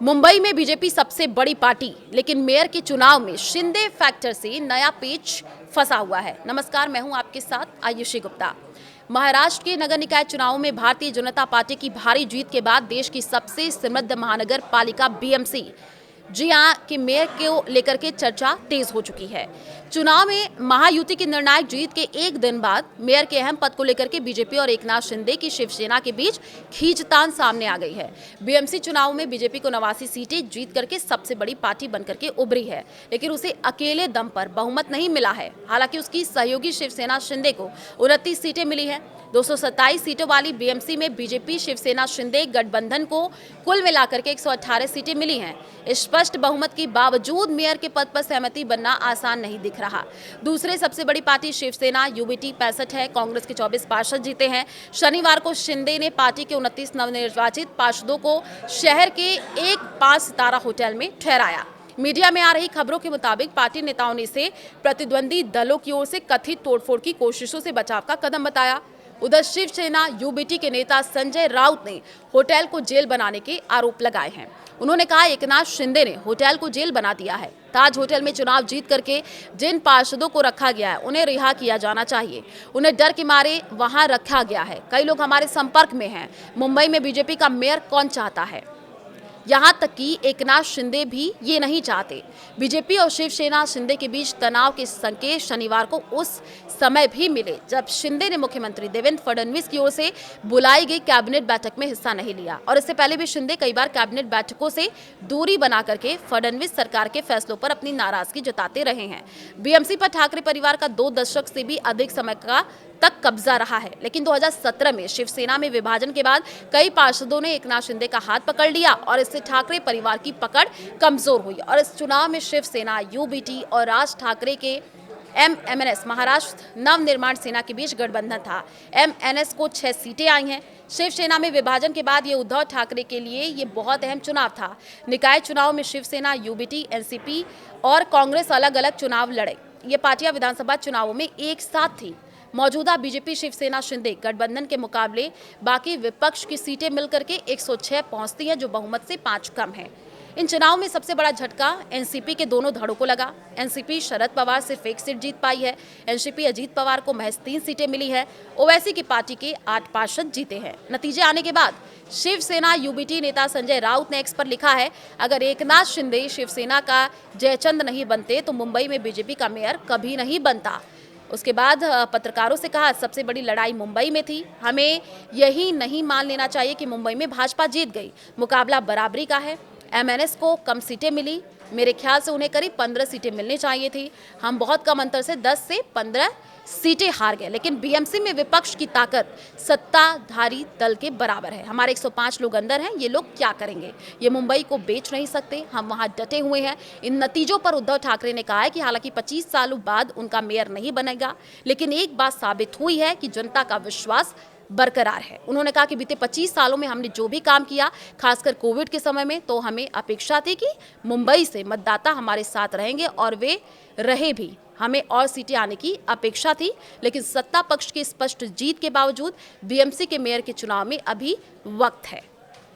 मुंबई में बीजेपी सबसे बड़ी पार्टी, लेकिन मेयर के चुनाव में शिंदे फैक्टर से नया पेच फंसा हुआ है। नमस्कार, मैं हूं आपके साथ आयुषी गुप्ता। महाराष्ट्र के नगर निकाय चुनावों में भारतीय जनता पार्टी की भारी जीत के बाद देश की सबसे समृद्ध महानगर पालिका बीएमसी जी हाँ के मेयर को लेकर के चर्चा तेज हो चुकी है। चुनाव में महायुति की निर्णायक जीत के एक दिन बाद मेयर के अहम पद को लेकर के बीजेपी और एकनाथ शिंदे की शिवसेना के बीच खींचतान सामने आ गई है। बीएमसी चुनाव में बीजेपी को 89 सीटें जीत करके सबसे बड़ी पार्टी बनकर के उभरी है, लेकिन उसे अकेले दम पर बहुमत नहीं मिला है। हालांकि उसकी सहयोगी शिवसेना शिंदे को 29 सीटें मिली है। 227 सीटों वाली बीएमसी में बीजेपी शिवसेना शिंदे गठबंधन को कुल मिलाकर के 118 सीटें मिली हैं। स्पष्ट बहुमत के बावजूद मेयर के पद पर सहमति बनना आसान नहीं दिख रहा। दूसरे सबसे बड़ी पार्टी शिवसेना यूबीटी 65 है। कांग्रेस के 24 पार्षद जीते हैं। शनिवार को शिंदे ने पार्टी के 29 नवनिर्वाचित पार्षदों को शहर के एक 5 सितारा होटल में ठहराया। मीडिया में आ रही खबरों के मुताबिक पार्टी नेताओं ने इसे प्रतिद्वंदी दलों की ओर से कथित तोड़फोड़ की कोशिशों से बचाव का कदम बताया। उधर शिवसेना यूबीटी के नेता संजय राउत ने होटल को जेल बनाने के आरोप लगाए हैं। उन्होंने कहा, एकनाथ शिंदे ने होटल को जेल बना दिया है। ताज होटल में चुनाव जीत करके जिन पार्षदों को रखा गया है उन्हें रिहा किया जाना चाहिए। उन्हें डर के मारे वहां रखा गया है। कई लोग हमारे संपर्क में हैं। मुंबई में बीजेपी का मेयर कौन चाहता है? यहां तक कि एकनाथ शिंदे भी ये नहीं चाहते। बीजेपी और शिवसेना शिंदे के बीच तनाव के संकेत शनिवार को उस समय भी मिले जब शिंदे ने मुख्यमंत्री देवेंद्र फडणवीस की ओर से बुलाई गई कैबिनेट बैठक में हिस्सा नहीं लिया। और इससे पहले भी शिंदे कई बार कैबिनेट बैठकों से दूरी बना करके फडणवीस सरकार के फैसलों पर अपनी नाराजगी जताते रहे हैं। बीएमसी पर ठाकरे परिवार का 2 दशक से भी अधिक समय का तक कब्जा रहा है, लेकिन 2017 में शिवसेना में विभाजन के बाद कई पार्षदों ने एकनाथ शिंदे का हाथ पकड़ लिया और इससे ठाकरे परिवार की पकड़ कमजोर हुई। और इस चुनाव में शिवसेना यूबीटी और राज ठाकरे के एमएनएस महाराष्ट्र नवनिर्माण सेना के बीच गठबंधन था। एमएनएस को 6 सीटें आई हैं। शिवसेना में विभाजन के बाद ये उद्धव ठाकरे के लिए ये बहुत अहम चुनाव था। निकाय चुनाव में शिवसेना, यूबीटी, एनसीपी और कांग्रेस अलग अलग चुनाव लड़े। ये पार्टियां विधानसभा चुनावों में एक साथ थी। मौजूदा बीजेपी शिवसेना शिंदे गठबंधन के मुकाबले बाकी विपक्ष की सीटें मिलकर के 106 पहुंचती हैं, जो बहुमत से 5 कम है। इन चुनाव में सबसे बड़ा झटका एनसीपी के दोनों धड़ों को लगा। एनसीपी शरद पवार सिर्फ 1 सीट जीत पाई है। एनसीपी अजीत पवार को महज 3 सीटें मिली है। ओवैसी की पार्टी के 8 पार्षद जीते हैं। नतीजे आने के बाद शिवसेना यूबीटी नेता संजय राउत ने एक्स पर लिखा है, अगर एकनाथ शिंदे शिवसेना का जयचंद नहीं बनते तो मुंबई में बीजेपी का मेयर कभी नहीं बनता। उसके बाद पत्रकारों से कहा, सबसे बड़ी लड़ाई मुंबई में थी। हमें यही नहीं मान लेना चाहिए कि मुंबई में भाजपा जीत गई। मुकाबला बराबरी का है। एमएनएस को कम सीटें मिली। मेरे ख्याल से उन्हें करीब 15 सीटें मिलनी चाहिए थी। हम बहुत कम अंतर से 10 से 15 सीटें हार गए। लेकिन बीएमसी में विपक्ष की ताकत सत्ताधारी दल के बराबर है। हमारे 105 लोग अंदर हैं। ये लोग क्या करेंगे? ये मुंबई को बेच नहीं सकते। हम वहां डटे हुए हैं। इन नतीजों पर उद्धव ठाकरे ने कहा है कि हालांकि 25 सालों बाद उनका मेयर नहीं बनेगा, लेकिन एक बात साबित हुई है कि जनता का विश्वास बरकरार है। उन्होंने कहा कि बीते 25 सालों में हमने जो भी काम किया, खासकर कोविड के समय में, तो हमें अपेक्षा थी कि मुंबई से मतदाता हमारे साथ रहेंगे और वे रहे भी। हमें और सीटें आने की अपेक्षा थी, लेकिन सत्ता पक्ष की स्पष्ट जीत के बावजूद बीएमसी के मेयर के चुनाव में अभी वक्त है।